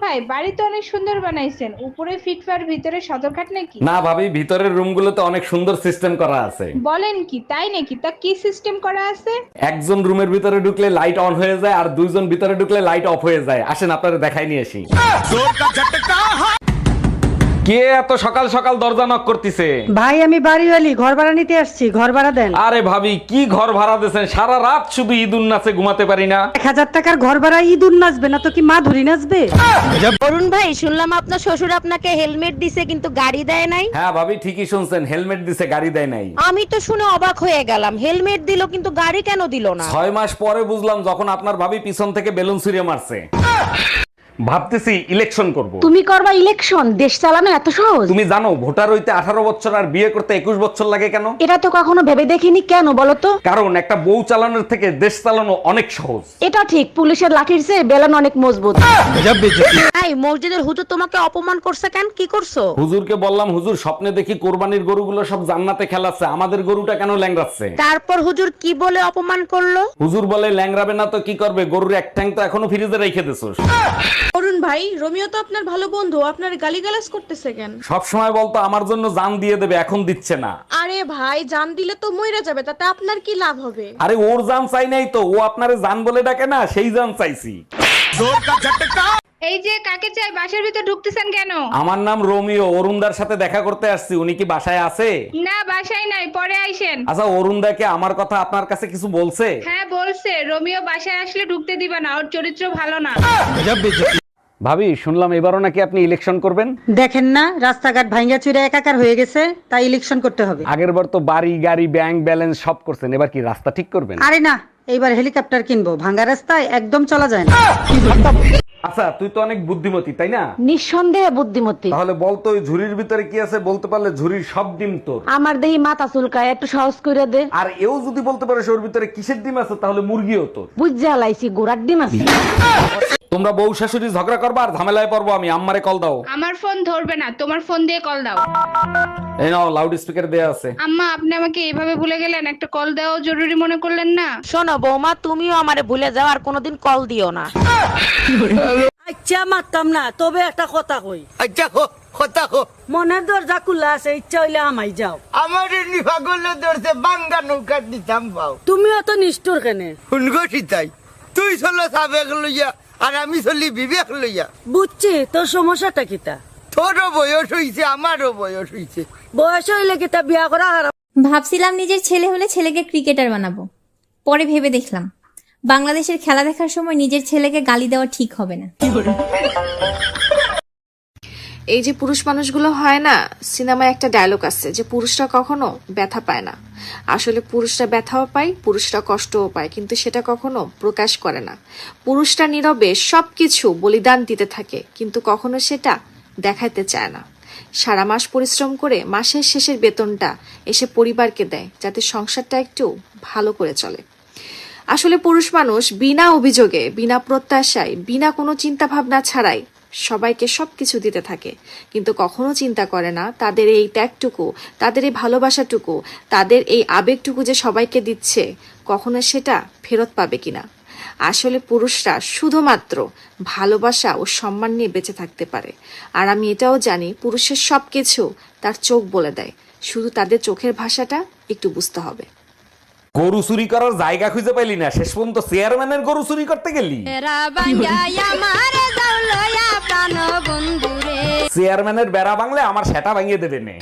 ভাই বাড়ি তো অনেক সুন্দর বানাইছেন, উপরে ফিটফার ভিতরে সদরঘাট নাকি? না ভাবি, ভিতরের রুমগুলোতে অনেক সুন্দর সিস্টেম করা আছে। বলেন কি, তাই নাকি? তা কি সিস্টেম করা আছে? একজন রুমের ভিতরে ঢুকলে লাইট অন হয়ে যায় আর দুইজন ভিতরে ঢুকলে লাইট অফ হয়ে যায়। আসেন আপনারা দেখাই নিয়ে আসি। কে এত সকাল সকাল দরজা নক করতেছে? ভাই আমি বাড়িওয়ালি, ঘর ভাড়া নিতে আসছি, ঘর ভাড়া দেন। আরে ভাবি, কি ঘর ভাড়া দিয়েছেন? সারা রাত শুধু ঈদুন নাচে ঘুমাতে পারি না। 1000 টাকার ঘর ভাড়া ইঁদুর নাচবে না তো কি মা ধরি নাচবে? অরুণ ভাই, শুনলাম আপনার শ্বশুর আপনাকে হেলমেট দিছে কিন্তু গাড়ি দেয় নাই। হ্যাঁ ভাবি, ঠিকই শুনছেন, হেলমেট দিছে, গাড়ি দেয় নাই। আমি তো শুনে অবাক হয়ে গেলাম, হেলমেট দিল কিন্তু গাড়ি কেন দিল না? 6 মাস পরে বুঝলাম, যখন আপনার ভাবি পিছন থেকে বেলুন ছুঁড়ে মারছে। ভাবতেছি ইলেকশন করব। তুমি করবা ইলেকশন? দেশ চালানো এত সহজ? তুমি জানো ভোটার হইতে 18 বছর আর বিয়ে করতে 21 বছর লাগে কেন? এটা তো কখনো ভেবে দেখিনি, কেন বলো তো? কারণ একটা বউ চালানোর থেকে দেশ চালানো অনেক সহজ। এটা ঠিক, পুলিশের লাঠির চেয়ে বেলন অনেক মজবুত। এই মসজিদের হুজুর তোমাকে অপমান করছে কেন? কি করছো? হুজুরকে বললাম, হুজুর স্বপ্নে দেখি কোরবানির গরুগুলো সব জান্নাতে খেলাচ্ছে, আমাদের গরুটা কেন ল্যাংড়াচ্ছে? তারপর হুজুর কি বলে অপমান করলো? হুজুর বলে, ল্যাংড়াবে না তো কি করবে, গরুর এক ঠ্যাং তো এখনো ফ্রিজে রেখে দিছোস। অরুণ ভাই, রোমিও তো আপনার ভালো বন্ধু, আপনার গালিগালাজ করতেছে কেন? সব সময় বলতো আমার জন্য জান দিয়ে দেবে, এখন দিচ্ছে না। আরে ভাই, জান দিলে তো মইরা যাবে, তাতে আপনার কি লাভ হবে? আরে ওর জান চাই নাই তো, ও আপনারে জান বলে ডাকে না, সেই জান চাইছি। এই যে কাকে চাই, বাসার ভিতর ঢুকতেছেন কেন? আমার নাম রোমিও, অরুণদার সাথে দেখা করতে আসছি। উনি কি বাসায় আছে? না, বাসায় নাই, পরে আইসেন। আচ্ছা, অরুণদাকে আমার কথা আপনার কাছে কিছু বলছে? হ্যাঁ বলছে, রোমিও বাসায় আসলে ঢুকতে দিবা না, ওর চরিত্র ভালো না। ভাবি, শুনলাম এবারও নাকি আপনি ইলেকশন করবেন। দেখেন না রাস্তাঘাট ভাঙ্গা চুরে একাকার হয়ে গেছে, তাই ইলেকশন করতে হবে। আগের বার তো বাড়ি গাড়ি ব্যাংক ব্যালেন্স সব করছেন, এবার কি রাস্তা ঠিক করবেন? আরে না, এইবার হেলিকপ্টার কিনবো, ভাঙ্গা রাস্তায় একদম চলা যায় না। আচ্ছা, তুই তো অনেক বুদ্ধিমতী, তাই না? নিঃসন্দেহে বুদ্ধিমতী। তাহলে বলতো ওই ঝুড়ির ভিতরে কি আছে, বলতে পারলে ঝুড়ির সব ডিম তোর। আমার দেহি মাথা চুলকায়, একটু সহজ করে দে। আর এও যদি বলতে পারে ওর ভিতরে কিসের ডিম আছে, তাহলে মুরগিও তোর। বুঝতে হালাইছি, গোড়ার ডিম আছে। তোমরা বউ শাশুড়ি ঝগড়া করবা আর ঝামেলায় পড়বো আমি। আম্মারে কল দাও। আমার ফোন ধরবে না, তোমার ফোন দিয়ে কল দাও। এই নাও, লাউড স্পিকার দেয়া আছে। আম্মা, আপনি আমাকে এইভাবে ভুলে গেলেন, একটা কল দেওয়া জরুরি মনে করলেন না? শোনো বৌমা, তুমিও আমারে ভুলে যাও, আর কোনোদিন কল দিও না। আচ্ছা মারতাম না, তবে একটা কথা কই। আচ্ছা কথা মনের দরজা খোলা আছে, ইচ্ছা হইলে আমাই যাও। আমার নিভাগল ধরছে বাঙ্গা নৌকা দিতাম পাও তুমিও তো নিষ্ঠুর কেনে। শুনগো সীতাই, তুই চলো সাবেক লইয়া আর আমি চলি বিবেক লইয়া। বুঝছি তোর সমস্যাটা কিতা। তোরও বয়স হইছে, আমারও বয়স হইছে। বয়স হইলে কিতা বিয়া করা হারাম। ভাবছিলাম নিজের ছেলে হলে ছেলেকে ক্রিকেটার বানাবো, পরে ভেবে দেখলাম বাংলাদেশের খেলা দেখার সময় নিজের ছেলেকে গালি দেওয়া ঠিক হবে না। এই যে পুরুষ মানুষগুলো হয় না, সিনেমায় একটা ডায়লগ আছে যে পুরুষরা কখনো ব্যথা পায় না। আসলে পুরুষরা ব্যথাও পায়, পুরুষরা কষ্টও পায়, কিন্তু সেটা কখনো প্রকাশ করে না। পুরুষরা নীরবে সবকিছু বলিদান দিতে থাকে, কিন্তু কখনো সেটা দেখাতে চায় না। সারা মাস পরিশ্রম করে মাসের শেষের বেতনটা এসে পরিবারকে দেয়, যাতে সংসারটা একটু ভালো করে চলে। আসলে পুরুষ মানুষ বিনা অভিযোগে, বিনা প্রত্যাশায়, বিনা কোনো চিন্তা ভাবনা ছাড়াই সবাইকে সবকিছু দিতে থাকে, কিন্তু কখনো চিন্তা করে না তাদের এই ত্যাগটুকু, তাদের এই ভালোবাসাটুকু, তাদের এই আবেগটুকু যে সবাইকে দিচ্ছে, কখনো সেটা ফেরত পাবে কিনা। আসলে পুরুষরা শুধুমাত্র ভালোবাসা ও সম্মান নিয়ে বেঁচে থাকতে পারে। আর আমি এটাও জানি পুরুষের সবকিছু তার চোখ বলে দেয়, শুধু তাদের চোখের ভাষাটা একটু বুঝতে হবে। গরু চুরি করার জায়গা খুঁজে পাইলি না, শেষ পর্যন্ত চেয়ারম্যানের গরু চুরি করতে গেলি। চেয়ারম্যানের বেড়া ভাঙলে আমার সেটা ভাঙিয়ে দেবে নে।